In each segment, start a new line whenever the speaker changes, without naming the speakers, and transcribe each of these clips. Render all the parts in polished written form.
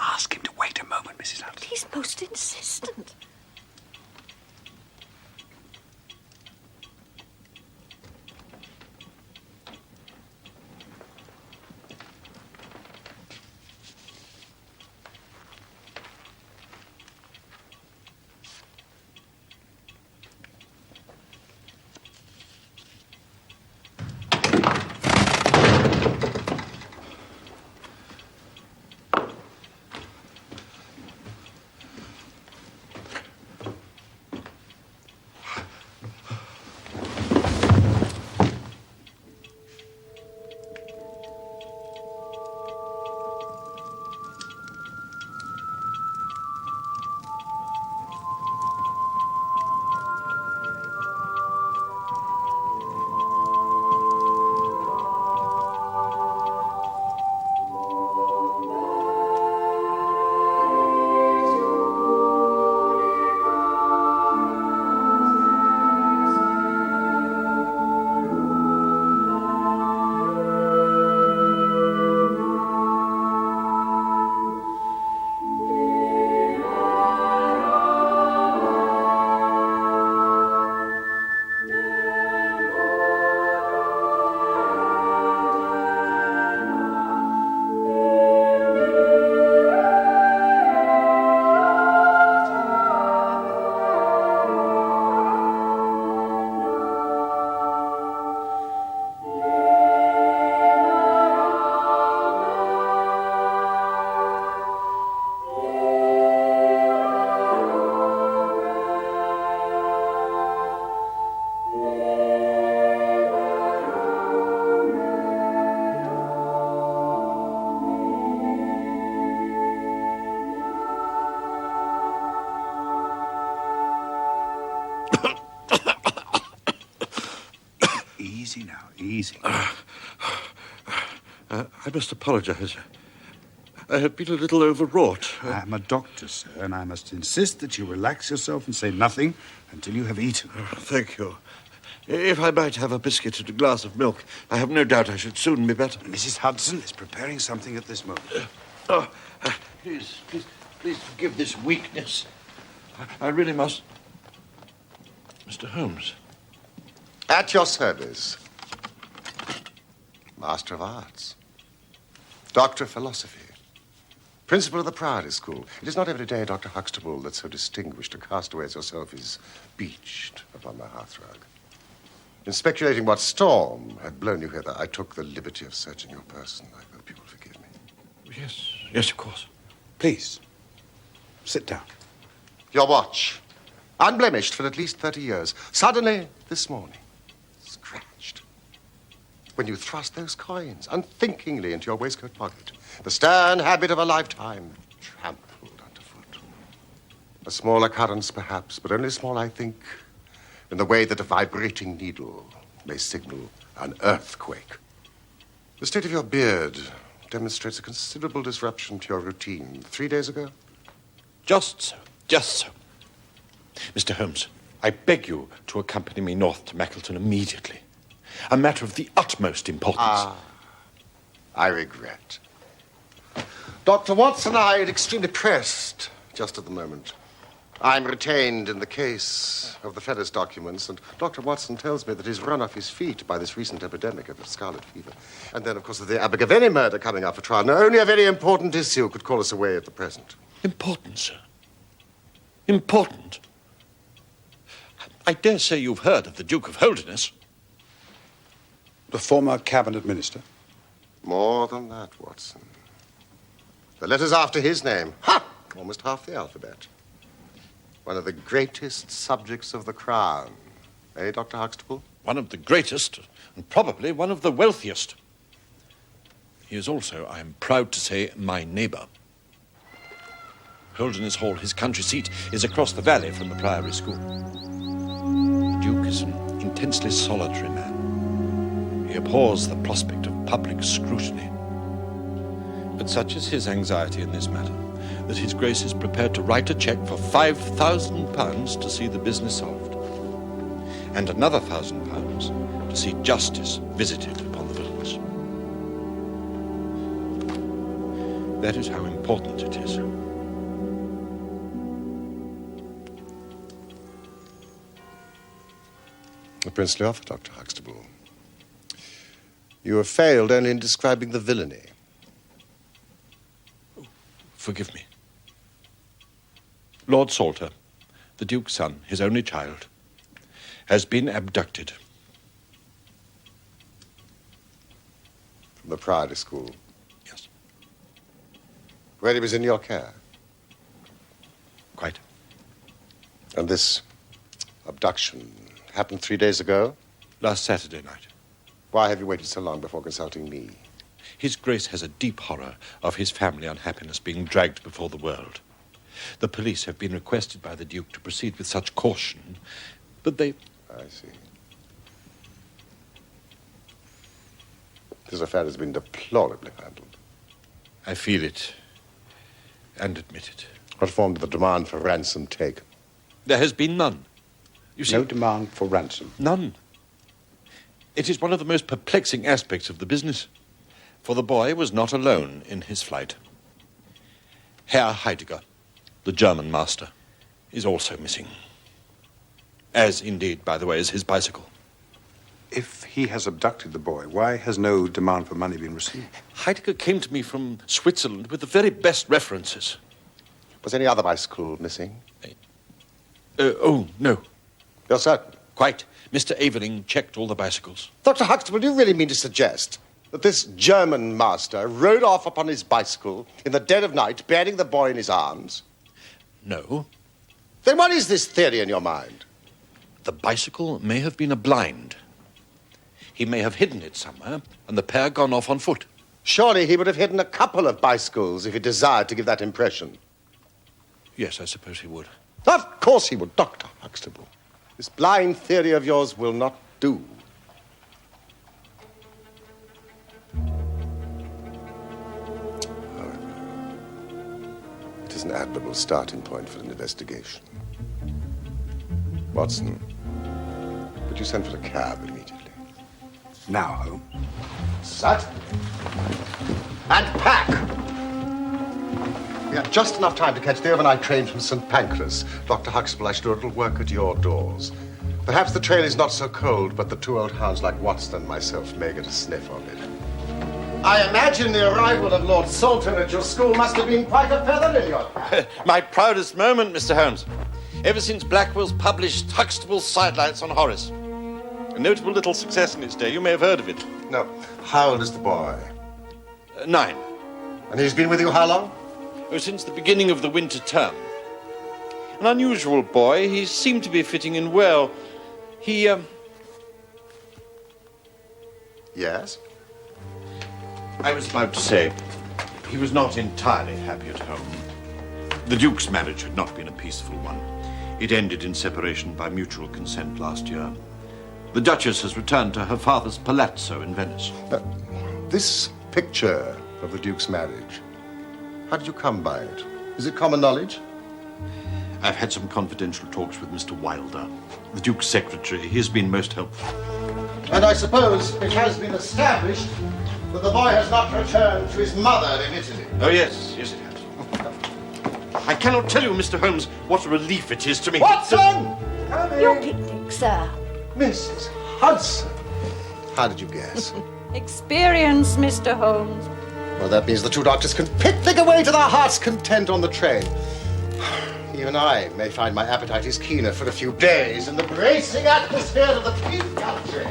Ask him to wait a moment, Mrs. Hudson.
He's most insistent.
Easy now, easy.
I must apologize. I had been a little overwrought.
I'm a doctor, sir, and I must insist that you relax yourself and say nothing until you have eaten.
Thank you. If I might have a biscuit and a glass of milk, I have no doubt I should soon be better.
Mrs. Hudson is preparing something at this moment.
Please forgive this weakness. I really must... Mr. Holmes.
At your service. Master of Arts. Doctor of Philosophy. Principal of the Priory School. It is not every day, Dr. Huxtable, that so distinguished a castaway as yourself is beached upon my hearthrug. In speculating what storm had blown you hither, I took the liberty of searching your person. I hope you will forgive me.
Yes, of course.
Please, sit down.
Your watch, unblemished for at least 30 years, suddenly, this morning, scratched. When you thrust those coins unthinkingly into your waistcoat pocket, the stern habit of a lifetime trampled underfoot. A small occurrence, perhaps, but only small, I think, in the way that a vibrating needle may signal an earthquake. The state of your beard demonstrates a considerable disruption to your routine. 3 days ago?
Just so. Mr. Holmes, I beg you to accompany me north to Mackleton immediately. A matter of the utmost importance.
I regret. Dr. Watson and I are extremely pressed just at the moment. I'm retained in the case of the Ferris documents, and Dr. Watson tells me that he's run off his feet by this recent epidemic of the scarlet fever. And then, of course, the Abergavenny murder coming up for trial. Now, only a very important issue could call us away at the present.
Important, sir. Important. I dare say you've heard of the Duke of Holderness.
The former cabinet minister?
More than that, Watson. The letter's after his name. Ha! Almost half the alphabet. One of the greatest subjects of the crown. Eh, Dr. Huxtable?
One of the greatest, and probably one of the wealthiest. He is also, I am proud to say, my neighbour. Holderness Hall, his country seat, is across the valley from the Priory school. The Duke is an intensely solitary man. He abhors the prospect of public scrutiny. But such is his anxiety in this matter, that His Grace is prepared to write a cheque for £5,000 to see the business solved, and another £1,000 to see justice visited upon the villains. That is how important it is.
A princely offer, Dr. Huxtable. You have failed only in describing the villainy.
Forgive me. Lord Salter, the Duke's son, his only child, has been abducted.
From the Priory school?
Yes.
Where he was in your care?
Quite.
And this abduction happened 3 days ago?
Last Saturday night.
Why have you waited so long before consulting me?
His Grace has a deep horror of his family unhappiness being dragged before the world. The police have been requested by the Duke to proceed with such caution, but they...
I see. This affair has been deplorably handled.
I feel it and admit it.
What form did the demand for ransom take?
There has been none. You see,
No demand for ransom.
none. It is one of the most perplexing aspects of the business, for the boy was not alone in his flight. Herr Heidegger, the German master, is also missing. As, indeed, by the way, is his bicycle.
If he has abducted the boy, why has no demand for money been received?
Heidegger came to me from Switzerland with the very best references.
Was any other bicycle missing?
Oh, no.
You're certain?
Quite. Mr. Aveling checked all the bicycles.
Dr. Huxtable, do you really mean to suggest that this German master rode off upon his bicycle in the dead of night, bearing the boy in his arms?
No.
Then what is this theory in your mind?
The bicycle may have been a blind. He may have hidden it somewhere, and the pair gone off on foot.
Surely he would have hidden a couple of bicycles if he desired to give that impression.
Yes, I suppose he would.
Of course he would, Dr. Huxtable. This blind theory of yours will not do. However, it is an admirable starting point for an investigation. Watson, would you send for a cab immediately?
Now, Holmes.
Sat. And pack! We have just enough time to catch the overnight train from St. Pancras. Dr. Huxtable, I should do a little work at your doors. Perhaps the trail is not so cold, but the two old hounds like Watson and myself may get a sniff on it. I imagine the arrival of Lord Salter at your school must have been quite a feather in your cap.
My proudest moment, Mr. Holmes. Ever since Blackwell's published Huxtable's Sidelights on Horace. A notable little success in its day. You may have heard of it.
No. How old is the boy?
9.
And he's been with you how long?
Oh, since the beginning of the winter term. An unusual boy. He seemed to be fitting in well. He,
Yes?
I was about to say, he was not entirely happy at home. The Duke's marriage had not been a peaceful one. It ended in separation by mutual consent last year. The Duchess has returned to her father's palazzo in Venice.
This picture of the Duke's marriage, how did you come by it? Is it common knowledge?
I've had some confidential talks with Mr. Wilder, the Duke's secretary. He has been most helpful.
And I suppose it has been established that the boy has not returned to his mother in Italy.
Oh, yes, yes, it has. I cannot tell you, Mr. Holmes, what a relief it is to me.
Watson!
Your picnic, sir.
Mrs. Hudson. How did you guess?
Experience, Mr. Holmes.
Well, that means the two doctors can picnic away to their heart's content on the train. Even I may find my appetite is keener for a few days in the bracing atmosphere of the Peak Country.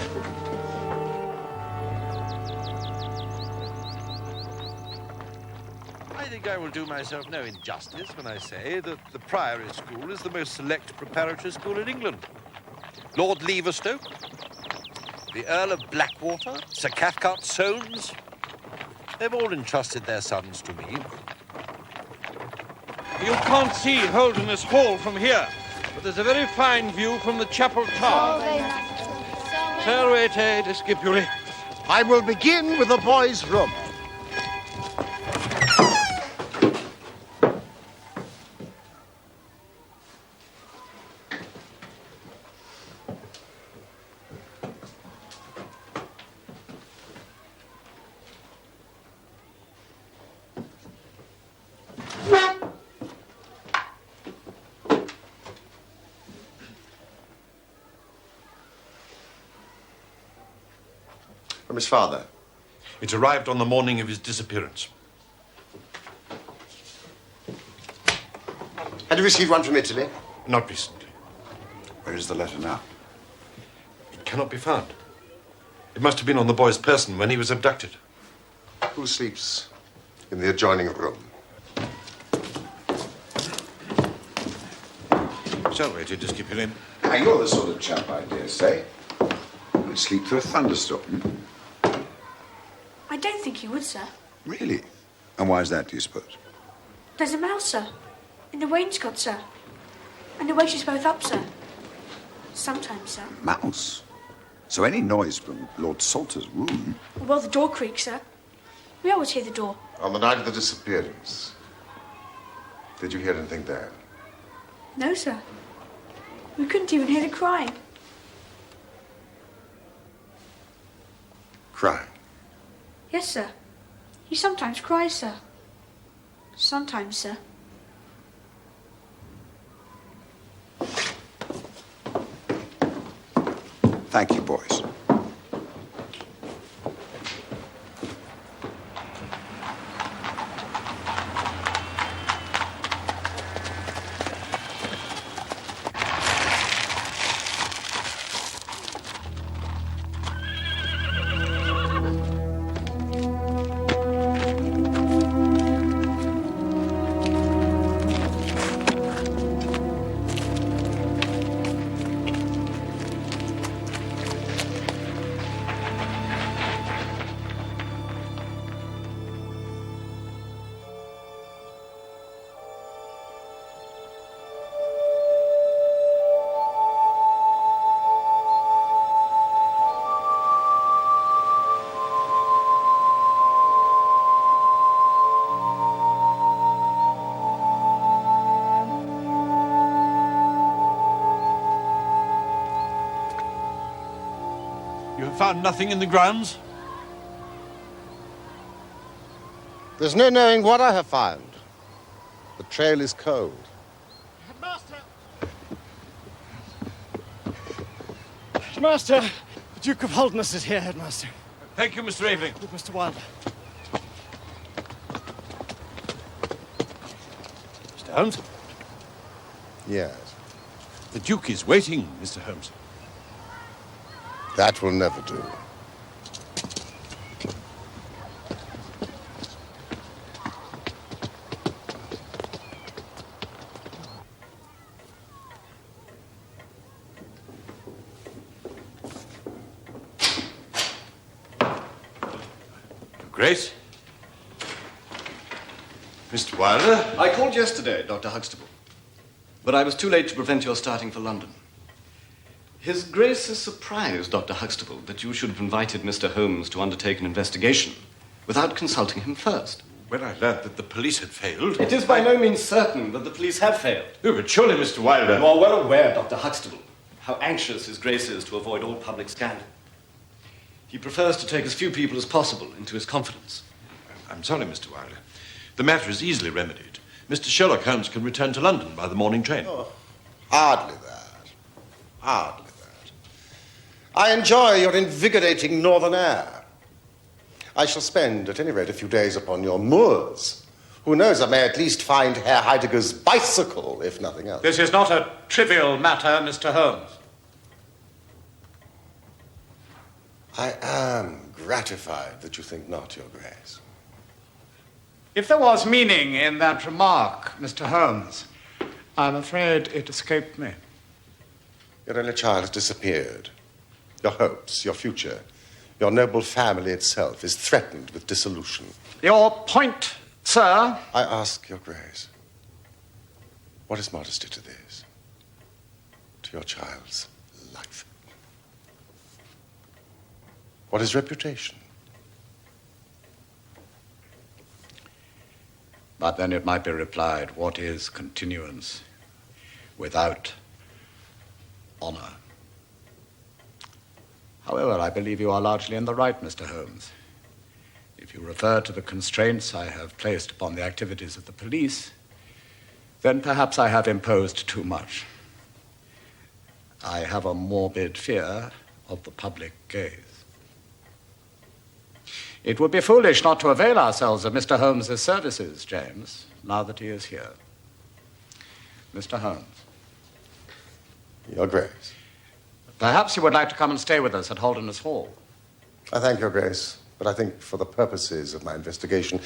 think I will do myself no injustice when I say that the Priory School is the most select preparatory school in England. Lord Leverstoke, the Earl of Blackwater, Sir Cathcart Soames, they've all entrusted their sons to me.
You can't see Holderness Hall from here, but there's a very fine view from the chapel tower. Servete discipuli.
I will begin with the boys' room. From his father.
It arrived on the morning of his disappearance.
Had you received one from Italy?
Not recently.
Where is the letter now?
It cannot be found. It must have been on the boy's person when he was abducted.
Who sleeps in the adjoining room?
Servete discipuli.
Now, you're the sort of chap, I dare say, who would sleep through a thunderstorm.
I don't think you would, sir.
Really? And why is that, do you suppose?
There's a mouse, sir. In the wainscot, sir. And it wakes us both up, sir. Sometimes, sir.
Mouse? So any noise from Lord Salter's room...
Well, the door creaks, sir. We always hear the door.
On the night of the disappearance. Did you hear anything there?
No, sir. We couldn't even hear the crying.
Crying?
Yes, sir. He sometimes cries, sir. Sometimes, sir.
Thank you, boys.
You have found nothing in the grounds?
There's no knowing what I have found. The trail is cold.
Headmaster! Headmaster! The Duke of Holderness is here, Headmaster.
Thank you, Mr. Aveling.
With Mr. Wilder.
Mr. Holmes?
Yes.
The Duke is waiting, Mr. Holmes.
That will never do.
Grace? Mr. Wilder?
I called yesterday, Dr. Huxtable, but I was too late to prevent your starting for London. His Grace is surprised, Dr. Huxtable, that you should have invited Mr. Holmes to undertake an investigation without consulting him first.
When I learned that the police had failed...
It is by no means certain that the police have failed.
Oh, but surely, Mr. Wilder...
You are well aware, Dr. Huxtable, how anxious His Grace is to avoid all public scandal. He prefers to take as few people as possible into his confidence.
I'm sorry, Mr. Wilder. The matter is easily remedied. Mr. Sherlock Holmes can return to London by the morning train.
Oh, hardly that. Hardly that. I enjoy your invigorating northern air. I shall spend, at any rate, a few days upon your moors. Who knows, I may at least find Herr Heidegger's bicycle, if nothing else.
This is not a trivial matter, Mr. Holmes.
I am gratified that you think not, Your Grace.
If there was meaning in that remark, Mr. Holmes, I'm afraid it escaped me.
Your only child has disappeared. Your hopes, your future, your noble family itself is threatened with dissolution.
Your point, sir?
I ask your grace, what is modesty to this? To your child's life? What is reputation?
But then it might be replied, what is continuance without honor? However, I believe you are largely in the right, Mr. Holmes. If you refer to the constraints I have placed upon the activities of the police, then perhaps I have imposed too much. I have a morbid fear of the public gaze. It would be foolish not to avail ourselves of Mr. Holmes's services, James, now that he is here. Mr. Holmes.
Your grace.
Perhaps you would like to come and stay with us at Holderness Hall.
I thank your grace, but I think for the purposes of my investigation,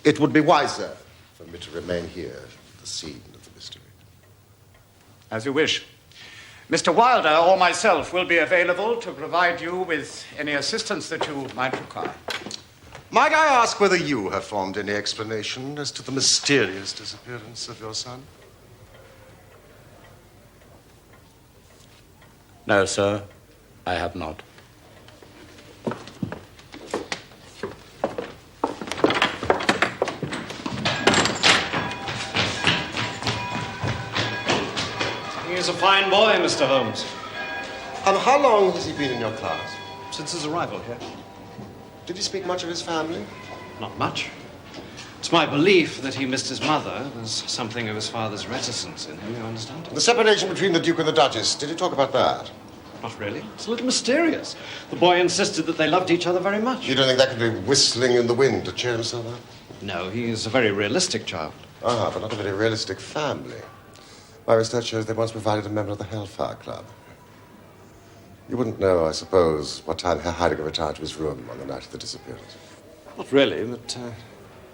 it would be wiser for me to remain here at the scene of the mystery.
As you wish. Mr. Wilder or myself will be available to provide you with any assistance that you might require.
Might I ask whether you have formed any explanation as to the mysterious disappearance of your son?
No, sir, I have not.
He's a fine boy, Mr. Holmes.
And how long has he been in your class?
Since his arrival here.
Did he speak much of his family?
Not much. It's my belief that he missed his mother. There's something of his father's reticence in him, you understand?
The separation between the Duke and the Duchess, did he talk about that?
Not really. It's a little mysterious. The boy insisted that they loved each other very much.
You don't think that could be whistling in the wind to cheer himself up?
No, he's a very realistic child.
Ah, but not a very realistic family. My research shows they once provided a member of the Hellfire Club. You wouldn't know, I suppose, what time Herr Heidegger retired to his room on the night of the disappearance.
Not really, but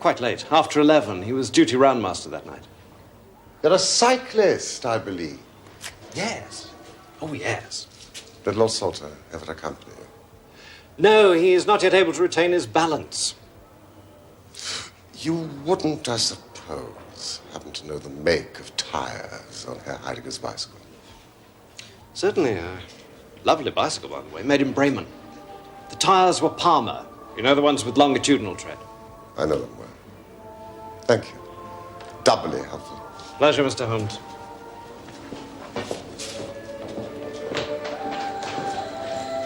quite late. After 11. He was duty roundmaster that night.
You're a cyclist, I believe.
Yes. Oh, yes.
Did Lord Salter ever accompany you?
No, he is not yet able to retain his balance.
You wouldn't, I suppose, happen to know the make of tires on Herr Heidegger's bicycle?
Certainly. A lovely bicycle, by the way, made in Bremen. The tires were Palmer. You know, the ones with longitudinal tread.
I know them well. Thank you. Doubly helpful.
Pleasure, Mr. Holmes.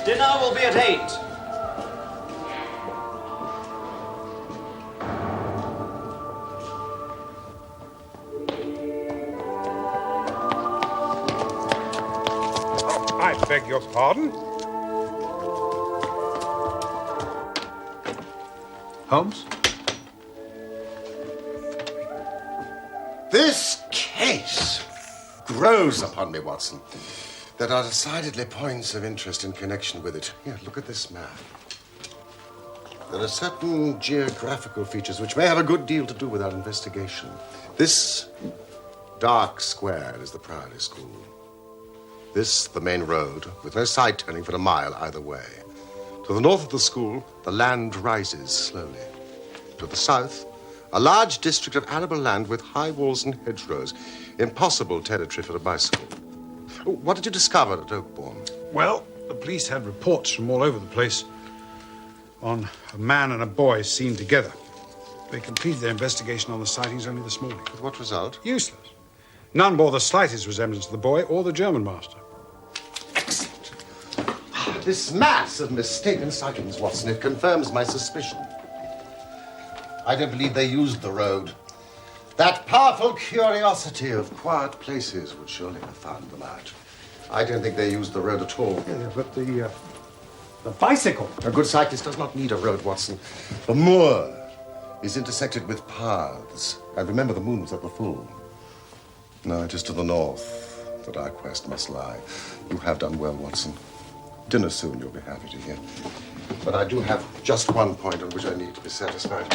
Dinner will be at 8.
I beg your pardon?
Holmes?
This case grows upon me, Watson. There are decidedly points of interest in connection with it. Here, look at this map. There are certain geographical features which may have a good deal to do with our investigation. This dark square is the Priory School. This, the main road, with no side turning for a mile either way. To the north of the school, the land rises slowly. To the south, a large district of arable land with high walls and hedgerows. Impossible territory for a bicycle. What did you discover at Oakbourne?
Well, the police had reports from all over the place on a man and a boy seen together. They completed their investigation on the sightings only this morning.
With what result?
Useless. None bore the slightest resemblance to the boy or the German master.
Excellent. This mass of mistaken sightings, Watson, it confirms my suspicion. I don't believe they used the road. That powerful curiosity of quiet places would surely have found them out. I don't think they used the road at all.
Yeah, but the bicycle.
A good cyclist does not need a road, Watson. The moor is intersected with paths. And remember, the moon was at the full. No, it is to the north that our quest must lie. You have done well, Watson. Dinner soon, you'll be happy to hear. But I do have just one point on which I need to be satisfied.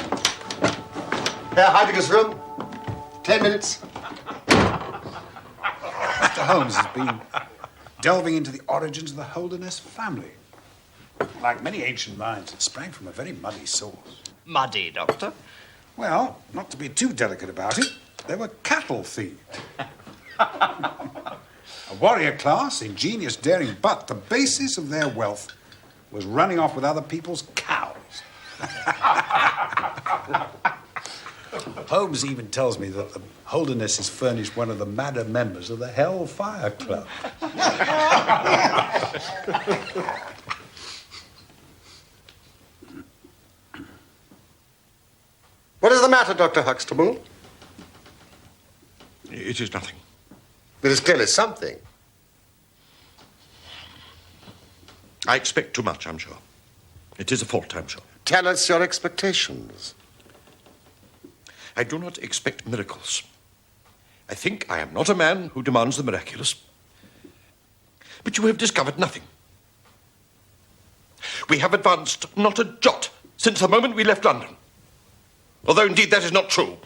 Herr Heidegger's room. 10 minutes.
Mr. Holmes has been delving into the origins of the Holderness family. Like many ancient minds, it sprang from a very muddy source.
Muddy, Doctor?
Well, not to be too delicate about it, they were cattle thieves. A warrior class, ingenious, daring, but the basis of their wealth was running off with other people's cows. Holmes even tells me that the Holderness has furnished one of the madder members of the Hellfire Club.
What is the matter, Dr. Huxtable?
It is nothing.
There is clearly something.
I expect too much, I'm sure. It is a fault, I'm sure.
Tell us your expectations.
I do not expect miracles. I think I am not a man who demands the miraculous. But you have discovered nothing. We have advanced not a jot since the moment we left London. Although, indeed, that is not true.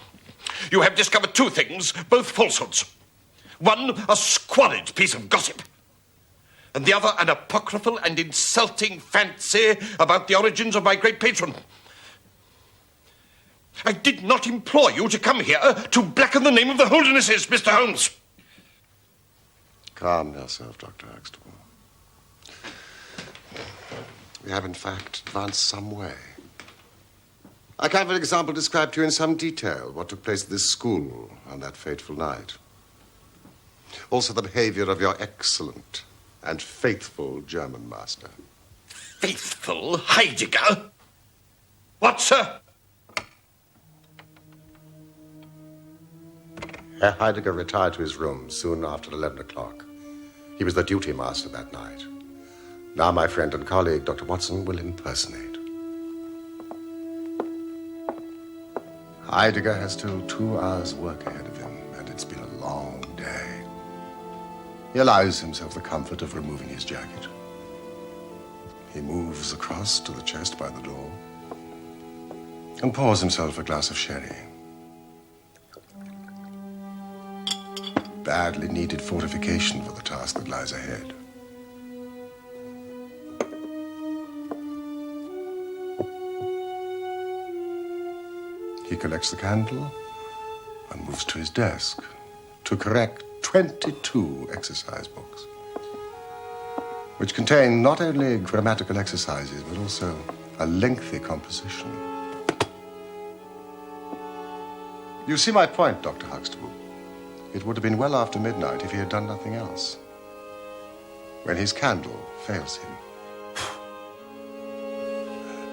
You have discovered two things, both falsehoods. One, a squalid piece of gossip. And the other, an apocryphal and insulting fancy about the origins of my great patron. I did not implore you to come here to blacken the name of the Holdernesses, Mr. Holmes.
Calm yourself, Dr. Huxtable. We have, in fact, advanced some way. I can, for example, describe to you in some detail what took place at this school on that fateful night. Also the behavior of your excellent and faithful German master.
Faithful Heidegger? What, sir?
Herr Heidegger retired to his room soon after 11 o'clock. He was the duty master that night. Now my friend and colleague, Dr. Watson, will impersonate. Heidegger has still 2 hours' work ahead of him, and it's been a long day. He allows himself the comfort of removing his jacket. He moves across to the chest by the door and pours himself a glass of sherry. Badly needed fortification for the task that lies ahead. He collects the candle and moves to his desk to correct 22 exercise books, which contain not only grammatical exercises, but also a lengthy composition. You see my point, Dr. Huxtable. It would have been well after midnight if he had done nothing else. When his candle fails him.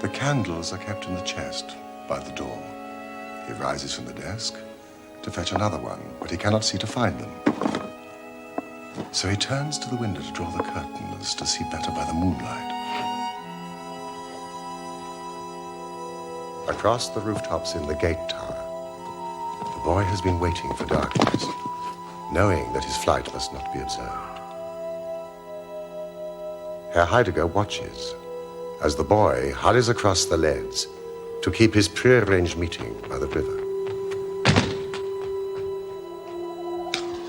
The candles are kept in the chest by the door. He rises from the desk to fetch another one, but he cannot see to find them. So he turns to the window to draw the curtains to see better by the moonlight. Across the rooftops in the gate tower, the boy has been waiting for darkness, knowing that his flight must not be observed. Herr Heidegger watches as the boy hurries across the leads to keep his prearranged meeting by the river.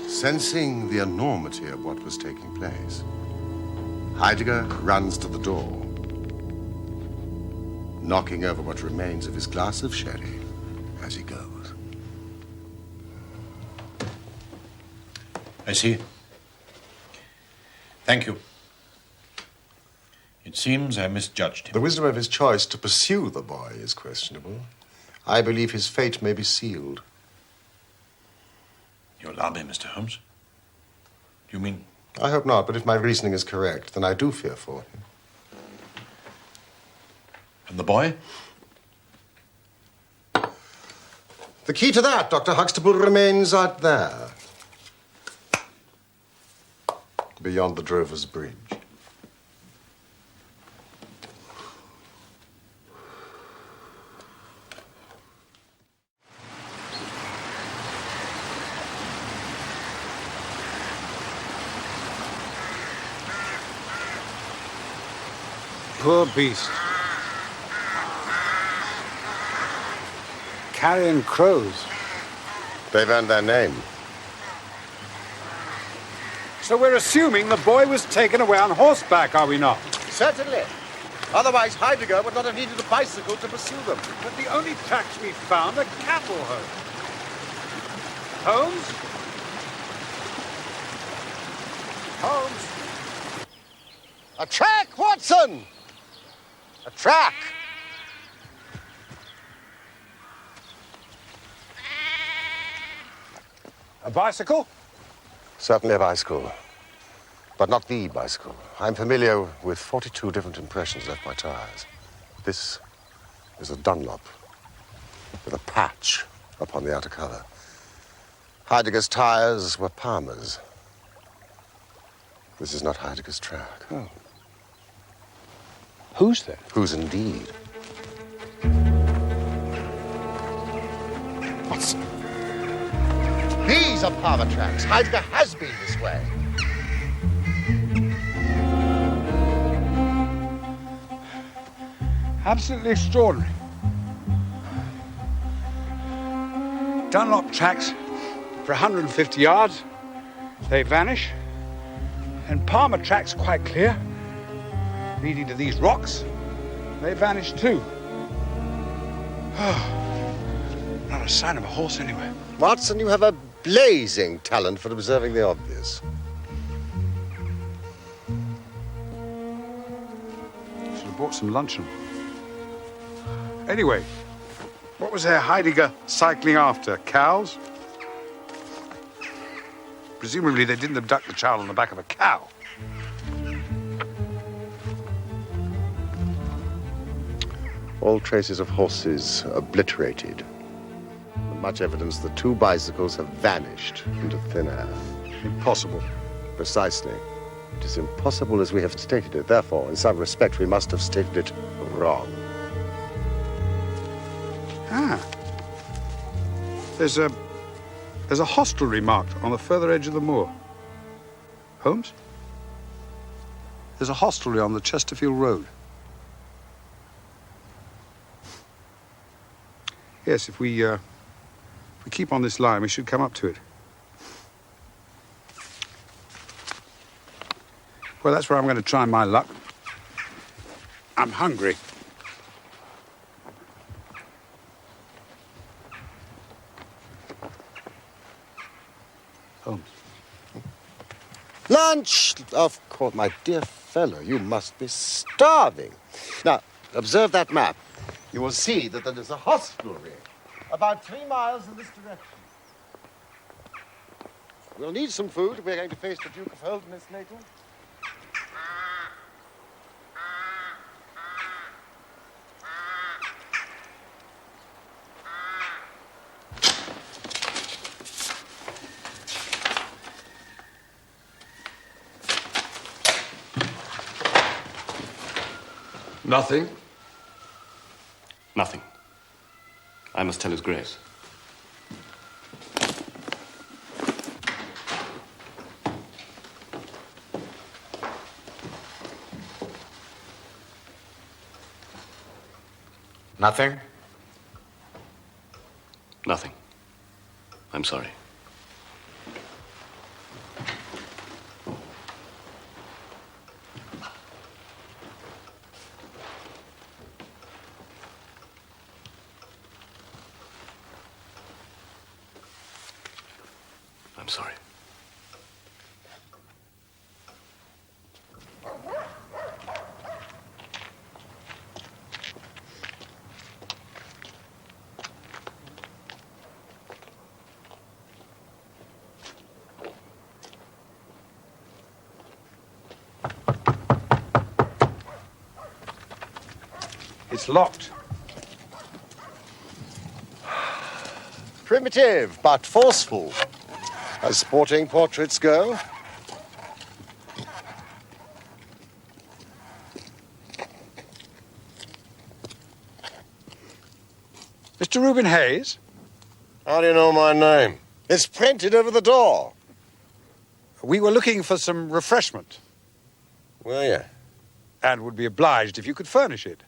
Sensing the enormity of what was taking place, Heidegger runs to the door, knocking over what remains of his glass of sherry as he goes.
I see. Thank you. It seems I misjudged him.
The wisdom of his choice to pursue the boy is questionable. I believe his fate may be sealed.
You alarm me, Mr. Holmes. You mean?
I hope not, but if my reasoning is correct, then I do fear for him.
And the boy?
The key to that, Dr. Huxtable, remains out there. Beyond the Drover's Bridge.
Poor beast. carrion crows.
They've earned their name.
So we're assuming the boy was taken away on horseback, are we not?
Certainly. Otherwise, Heidegger would not have needed a bicycle to pursue them.
But the only tracks we found are cattle, Holmes. Holmes?
A track, Watson! A track!
A bicycle?
Certainly a bicycle. But not the bicycle. I'm familiar with 42 different impressions left by tires. This is a Dunlop with a patch upon the outer cover. Heidegger's tires were Palmer's. This is not Heidegger's track.
Oh. Whose then?
Whose indeed?
What's...
These are Palmer tracks. Heidegger has been this way.
Absolutely extraordinary. Dunlop tracks for 150 yards. They vanish. And Palmer tracks quite clear, leading to these rocks. They vanish too. Not a sign of a horse anywhere.
Watson, you have a blazing talent for observing the obvious.
Should have bought some luncheon. Anyway, what was Herr Heidegger cycling after? Cows? Presumably they didn't abduct the child on the back of a cow.
All traces of horses obliterated. And much evidence the two bicycles have vanished into thin air.
Impossible.
Precisely. It is impossible as we have stated it. Therefore, in some respect, we must have stated it wrong.
Ah. There's a hostelry marked on the further edge of the moor. Holmes? There's a hostelry on the Chesterfield Road. Yes, if we keep on this line, we should come up to it. Well, that's where I'm going to try my luck. I'm hungry. Holmes.
Lunch! Of course, my dear fellow, you must be starving. Now, observe that map. You will see that there is a hostelry about 3 miles in this direction. We'll need some food. We're going to face the Duke of Holderness later.
Nothing? Nothing. I must tell His Grace.
Nothing?
Nothing. I'm sorry. I'm sorry.
It's locked.
Primitive, but forceful, as sporting portraits go.
Mr. Reuben Hayes?
How do you know my name? It's printed over the door.
We were looking for some refreshment
Will you?
and would be obliged if you could furnish it.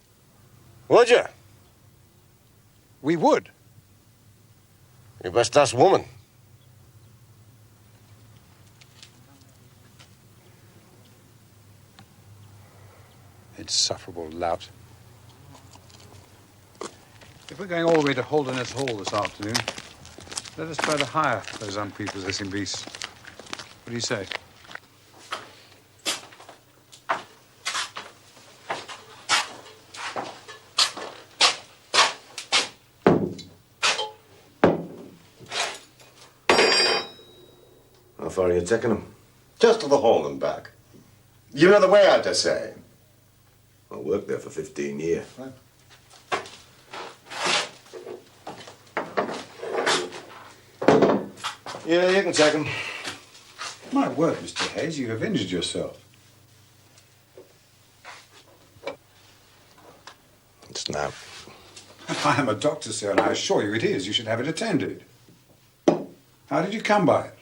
Would you?
We would.
You best ask woman.
Insufferable lout. If we're going all the way to Holderness Hall this afternoon, let us try to hire those unprepossessing beasts. What do you say?
How far are you taking them? Just to the hall and back. You know the way, I dare say.
I worked there for 15 years.
Yeah, you can take them.
My word, Mr. Hayes, you have injured yourself.
It's not.
I am a doctor, sir, and I assure you it is. You should have it attended. How did you come by it?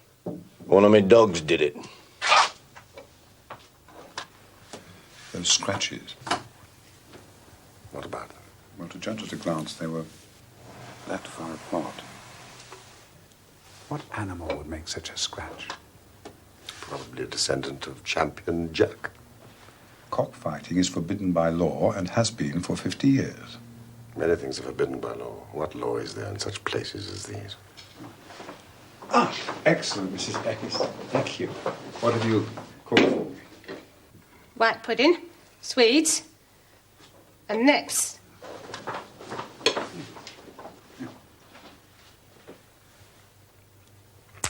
One of my dogs did it.
Those scratches.
What about them?
Well, to judge at a glance, they were that far apart. What animal would make such a scratch?
Probably a descendant of Champion Jack.
Cockfighting is forbidden by law and has been for 50 years.
Many things are forbidden by law. What law is there in such places as these?
Ah, excellent, Mrs. Hayes. Thank you. What have you cooked for me?
White pudding, swedes, and next.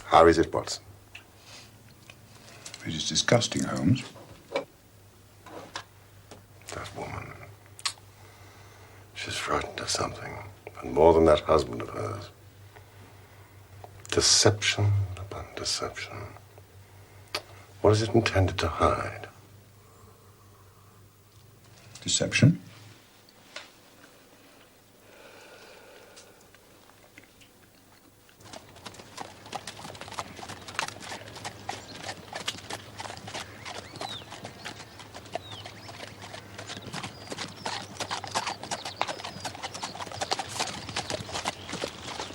How is it, Watson?
It is disgusting, Holmes.
That woman. She's frightened of something. And more than that husband of hers. Deception upon deception. What is it intended to hide?
Deception?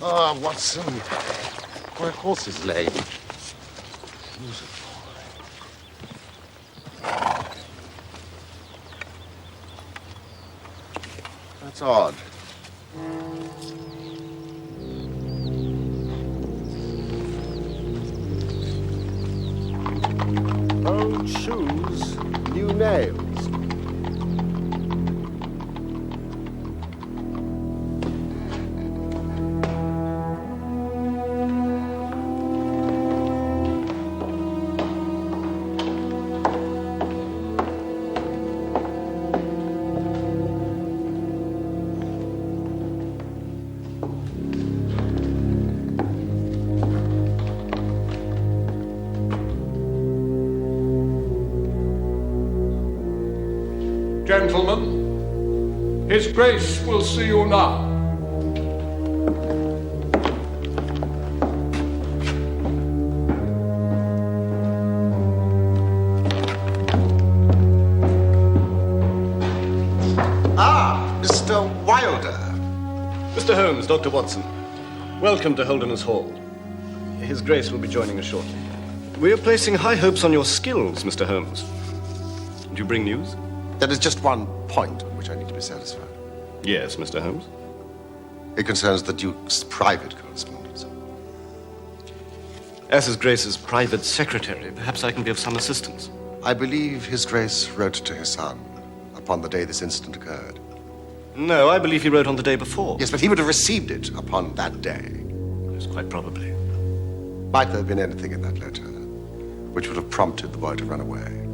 Ah, Watson. My horse is lame. That's odd. Old shoes, new nails.
Gentlemen, His Grace will see you now.
Ah, Mr. Wilder.
Mr. Holmes, Dr. Watson, welcome to Holderness Hall. His Grace will be joining us shortly. We are placing high hopes on your skills, Mr. Holmes. Do you bring news?
There is just one point on which I need to be satisfied.
Yes, Mr. Holmes.
It concerns the Duke's private correspondence.
As His Grace's private secretary, perhaps I can be of some assistance.
I believe His Grace wrote to his son upon the day this incident occurred.
No, I believe he wrote on the day before.
Yes, but he would have received it upon that day.
Yes, quite probably.
Might there have been anything in that letter which would have prompted the boy to run away?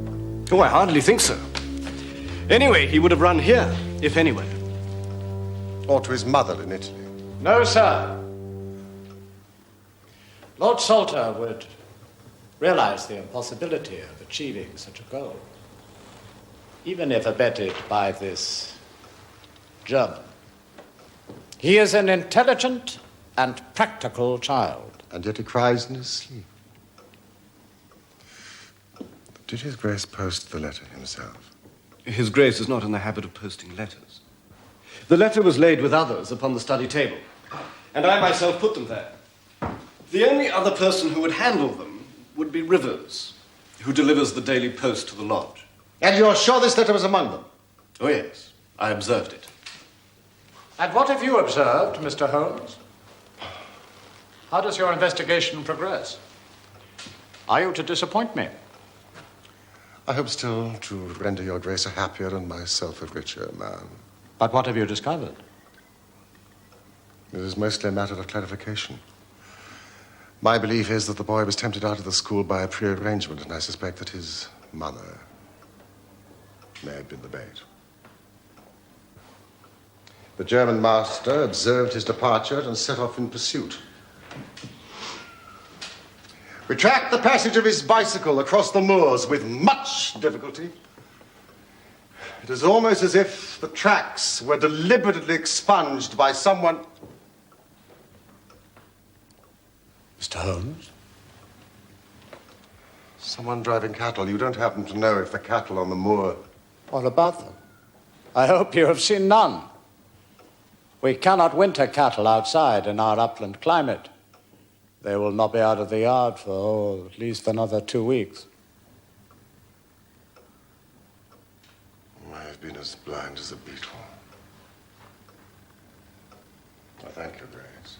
Oh, I hardly think so. Anyway, he would have run here, if anywhere.
Or to his mother in Italy.
No, sir. Lord Salter would realize the impossibility of achieving such a goal, even if abetted by this German. He is an intelligent and practical child.
And yet he cries in his sleep. Did His Grace post the letter himself?
His Grace is not in the habit of posting letters. The letter was laid with others upon the study table, and I myself put them there. The only other person who would handle them would be Rivers, who delivers the Daily Post to the lodge.
And you're sure this letter was among them?
Oh, yes. I observed it.
And what have you observed, Mr. Holmes? How does your investigation progress? Are you to disappoint me?
I hope still to render your grace a happier and myself a richer man.
But what have you discovered?
It is mostly a matter of clarification. My belief is that the boy was tempted out of the school by a prearrangement, and I suspect that his mother may have been the bait. The German master observed his departure and set off in pursuit. We tracked the passage of his bicycle across the moors with much difficulty. It is almost as if the tracks were deliberately expunged by someone.
Mr. Holmes?
Someone driving cattle. You don't happen to know if the cattle on the moor.
What about them? I hope you have seen none. We cannot winter cattle outside in our upland climate. They will not be out of the yard for, at least another 2 weeks.
I have been as blind as a beetle. I thank you, Grace.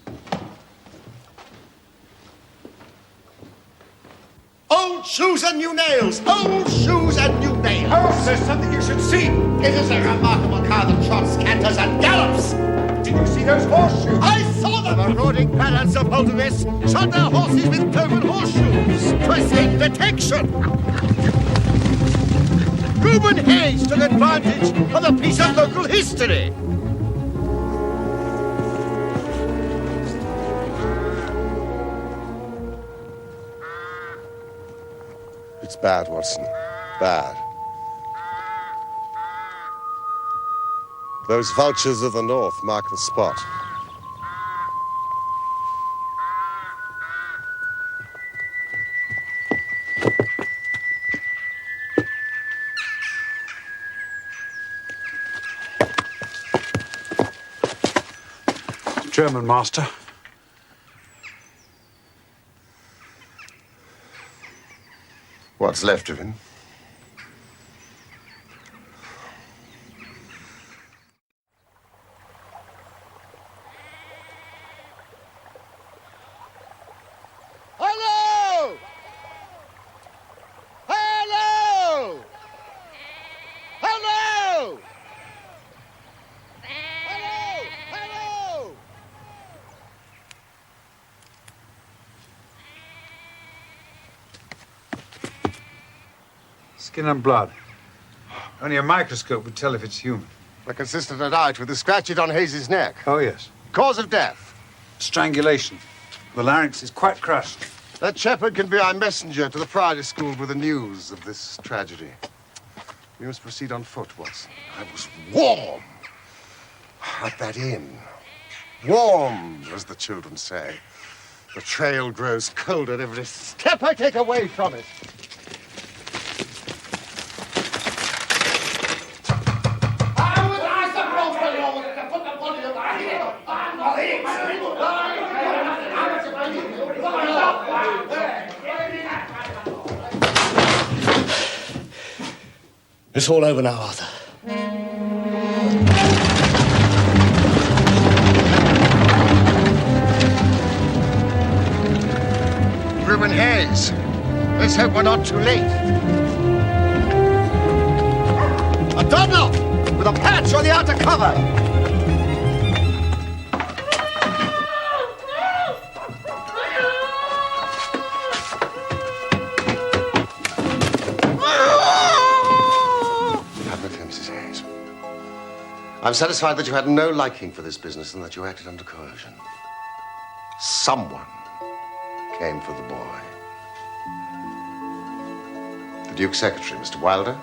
Old shoes and new nails! Old shoes and new nails!
Holmes, there's something you should see.
It is a remarkable car that trots, canters, and gallops!
Did you see those horseshoes?
I saw them! The marauding balance of Poltergeist shot their horses with cloven horseshoes to escape detection! Reuben Hayes took advantage of a piece of local history! It's bad, Watson. Bad. Those vultures of the north mark the spot.
German master.
What's left of him? Hello! Hello! Hello! Hello! Hello!
Skin and blood. Only a microscope would tell if it's human.
A consistent night with the scratches on Hayes' neck.
Oh, yes.
Cause of death?
Strangulation. The larynx is quite crushed.
That shepherd can be our messenger to the Priory school with the news of this tragedy. We must proceed on foot, Watson. I was warm at that inn. Warm, as the children say. The trail grows colder every step I take away from it.
It's all over now, Arthur.
Reuben Hayes. Let's hope we're not too late. A Donald with a patch on the outer cover. I'm satisfied that you had no liking for this business and that you acted under coercion. Someone came for the boy. The Duke's secretary, Mr. Wilder.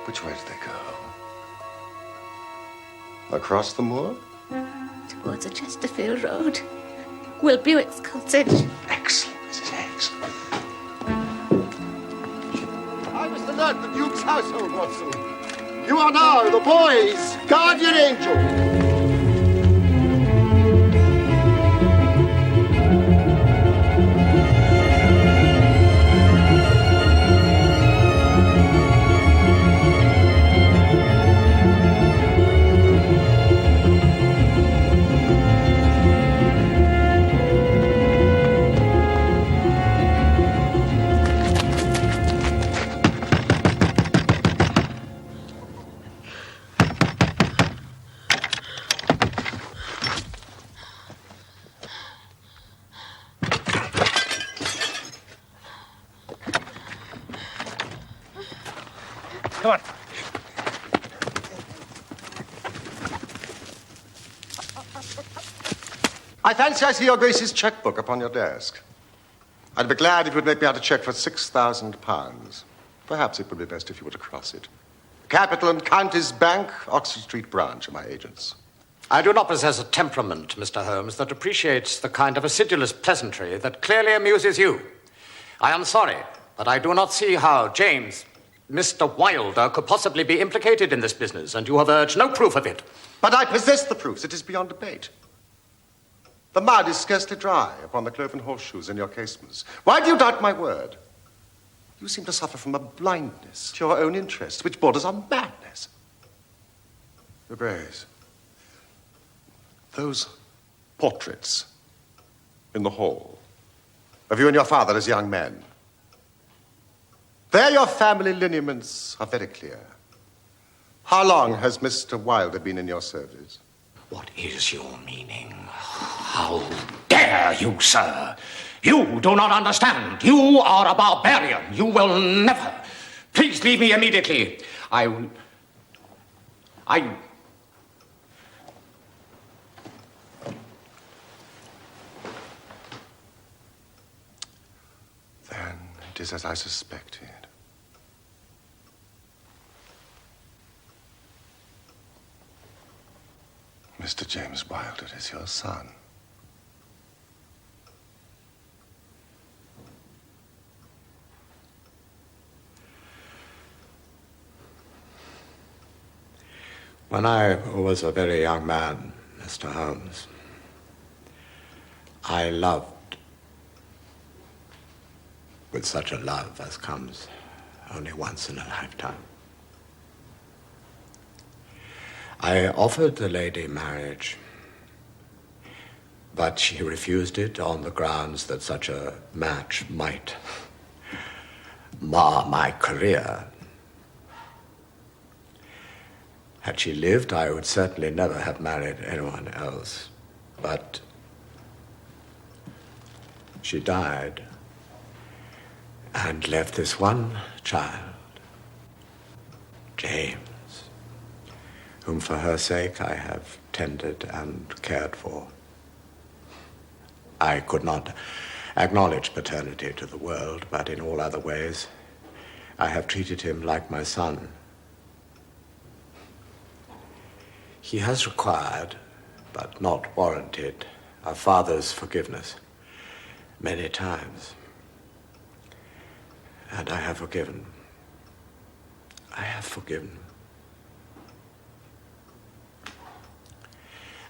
Which way did they go? Across the moor?
Towards the Chesterfield Road. Will Buick's cottage.
Excellent, Mrs. Excellent. I was to learn the Duke's household, Watson. You are now the boy's guardian angel.
Come on.
I fancy I see your Grace's checkbook upon your desk. I'd be glad if you'd make me out a check for £6,000. Perhaps it would be best if you were to cross it. Capital and Counties Bank, Oxford Street branch are my agents.
I do not possess a temperament, Mr. Holmes, that appreciates the kind of acidulous pleasantry that clearly amuses you. I am sorry, but I do not see how James, Mr. Wilder, could possibly be implicated in this business, and you have urged no proof of it.
But I possess the proofs. It is beyond debate. The mud is scarcely dry upon the cloven horseshoes in your casements. Why do you doubt my word? You seem to suffer from a blindness to your own interests, which borders on madness. Your Grace, those portraits in the hall of you and your father as young men, there your family lineaments are very clear. How long has Mr. Wilder been in your service?
What is your meaning? How dare you, sir? You do not understand. You are a barbarian. You will never. Please leave me immediately.
Then it is as I suspected. Mr. James Wilder is your son.
When I was a very young man, Mr. Holmes, I loved with such a love as comes only once in a lifetime. I offered the lady marriage, but she refused it on the grounds that such a match might mar my career. Had she lived, I would certainly never have married anyone else. But she died and left this one child, James, whom for her sake I have tended and cared for. I could not acknowledge paternity to the world, but in all other ways, I have treated him like my son. He has required, but not warranted, a father's forgiveness many times. And I have forgiven. I have forgiven.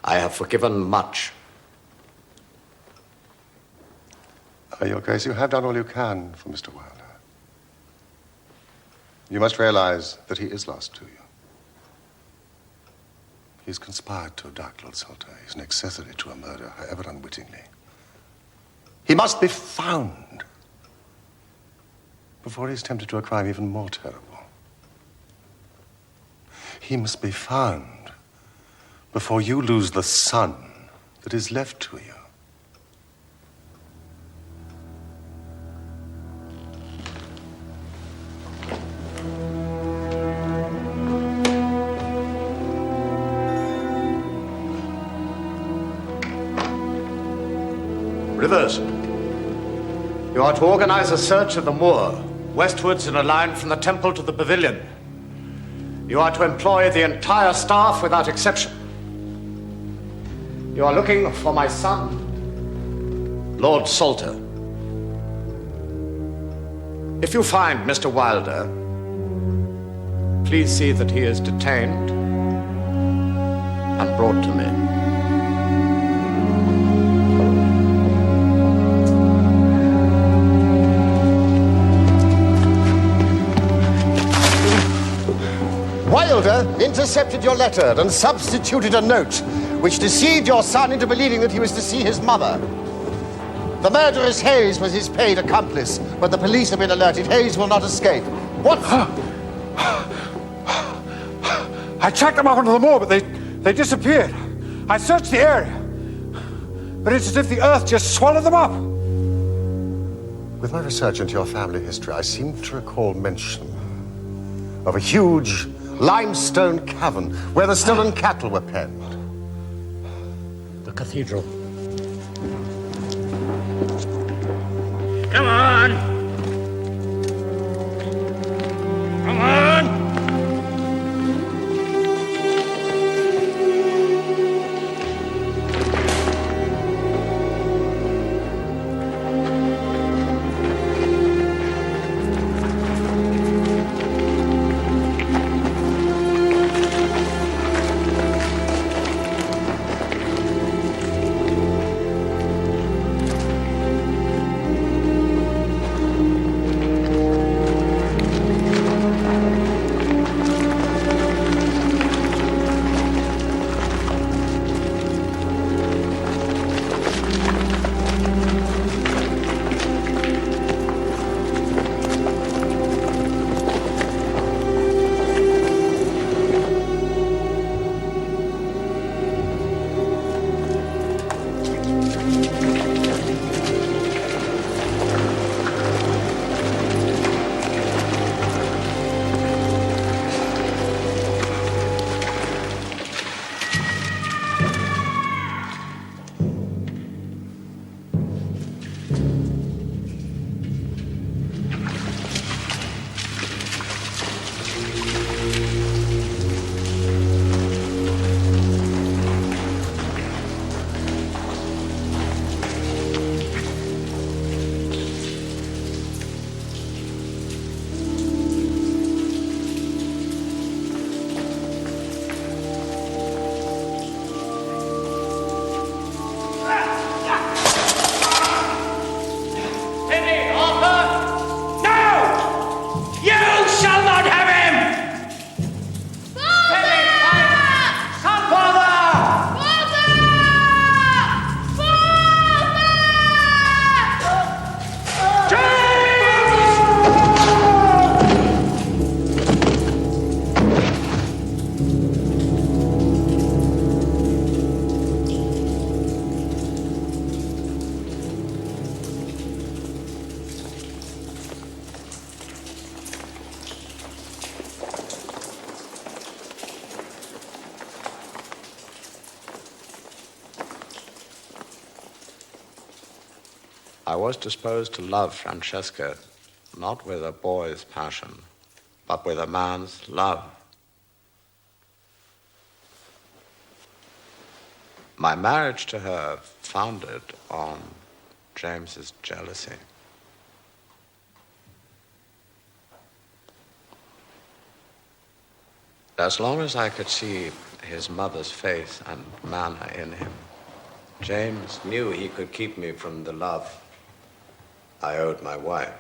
I have forgiven much.
Your Grace, you have done all you can for Mr. Wilder. You must realize that he is lost to you. He's conspired to abduct Lord Salter. He's an accessory to a murder, however unwittingly. He must be found before he's tempted to a crime even more terrible. He must be found before you lose the son that is left to you.
Rivers, you are to organize a search of the moor, westwards in a line from the temple to the pavilion. You are to employ the entire staff without exception. You are looking for my son, Lord Salter. If you find Mr. Wilder, please see that he is detained and brought to me.
Wilder intercepted your letter and substituted a note which deceived your son into believing that he was to see his mother. The murderous Hayes was his paid accomplice, but the police have been alerted. Hayes will not escape. What?
I tracked them up onto the moor, but they disappeared. I searched the area, but it's as if the earth just swallowed them up.
With my research into your family history, I seem to recall mention of a huge limestone cavern where the stolen cattle were penned.
The cathedral.
Come on! Come on!
I was disposed to love Francesca, not with a boy's passion, but with a man's love. My marriage to her founded on James's jealousy. As long as I could see his mother's face and manner in him, James knew he could keep me from the love I owed my wife.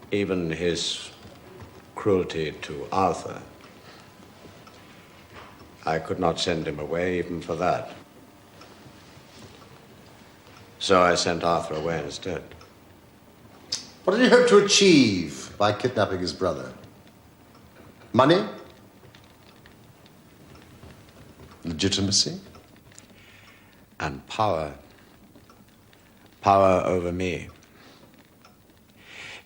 Even his cruelty to Arthur, I could not send him away even for that. So I sent Arthur away instead.
What did he hope to achieve by kidnapping his brother? Money? Legitimacy?
And power. Power over me.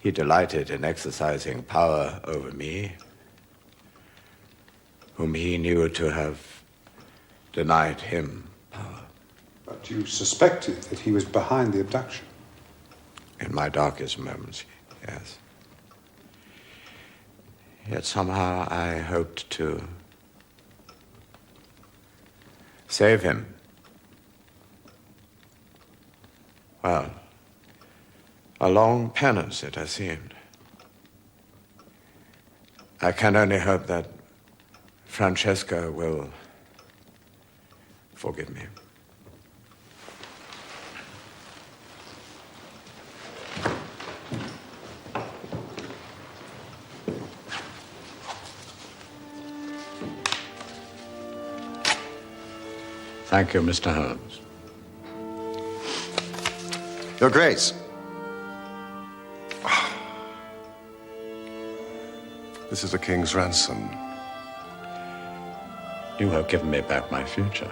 He delighted in exercising power over me, whom he knew to have denied him power.
But you suspected that he was behind the abduction?
In my darkest moments, yes. Yet somehow I hoped to save him. Well, a long penance it has seemed.
I can only hope that Francesca will forgive me. Thank you, Mr. Holmes.
Your Grace. This is the king's ransom.
You have given me back my future.